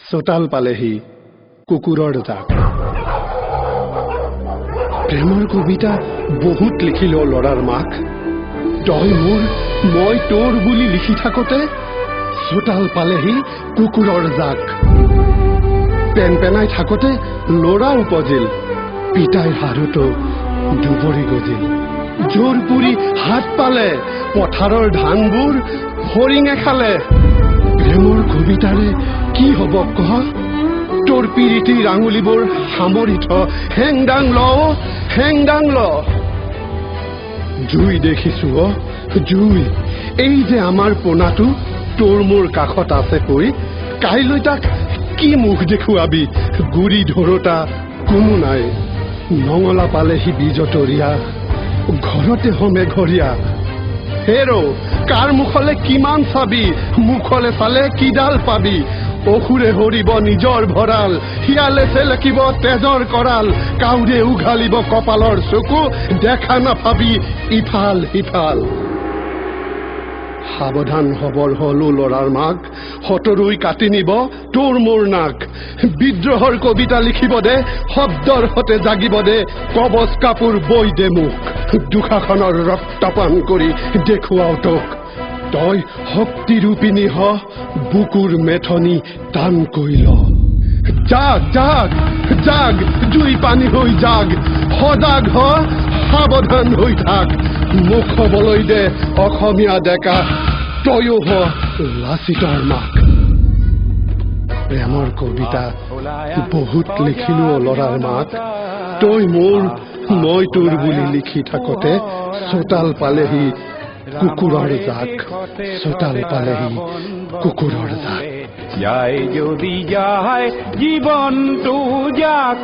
চোতাল পালেহি কুকুৰৰ জাক প্ৰেমৰ কবিতা বহুত লিখিলো ল'ৰাৰ মাক তই মোৰ মই তোৰ বুলি লিখি থাকোতে চোতাল পালেহি কুকুৰৰ জাক পেন পেনাই থাকোতে ল'ৰা উপজিল পিতাই হাৰুতো দুবৰি গজিল জোৰ পুৰি হাত পালে পথাৰৰ ধানবোৰ হৰিঙে খালে প্ৰেমৰ কবিতাৰে কি হ'ব কহ তোৰ পিৰিতিৰ আঙুলিবোৰ সামৰি থ হেংদাং ল জুই দেখিছো জুই এই যে আমাৰ পোনাটো তোৰ মোৰ কাষত আছে কৈ কাইলৈ তাক কি মুখ দেখুৱাবি গুৰি ধৰোতা কোনো নাই নঙলা পালেহি বীজতৰীয়া ঘৰতে হমে ঘৰীয়া হেৰো কাৰ মুখলে কিমান চাবি মুখলে চালে কিডাল পাবি অসুৰে হৰিব নিজৰ ভঁৰাল শিয়ালে চেলেকিব তেজৰ কৰাল কাউৰে উঘালিব কপালৰ চকু দেখা নাপাবি ইফাল সিফাল সাৱধান হবৰ হলো ল'ৰাৰ মাক হতৰুই কাটি নিব তোৰ মোৰ নাক বিদ্ৰোহৰ কবিতা লিখিব দে শব্দৰ হতে জাগিব দে কবচ কাপোৰ বৈ দে মুখ দুখাখনৰ ৰক্তপান কৰি দেখুৱাও তোক তই শক্তিৰূপিণী হ বুকুৰ মেথনি টান কৰি ল জাগ জাগ জাগ জুই পানী হৈ জাগ সজাগ হ সাৱধান হৈ থাক মুখ হবলৈ দে অসমীয়া ডেকা তয়ো হ লাচিতৰ মাক প্ৰেমৰ কবিতা বহুত লিখিলো ল'ৰাৰ মাক তই মোৰ মই তোৰ বুলি লিখি থাকোতে চোতাল পালেহি কুকুৰৰ জাক চোতাল পালেহি কুকুৰৰ জাক যায় যদি যায় জীৱনটো যাক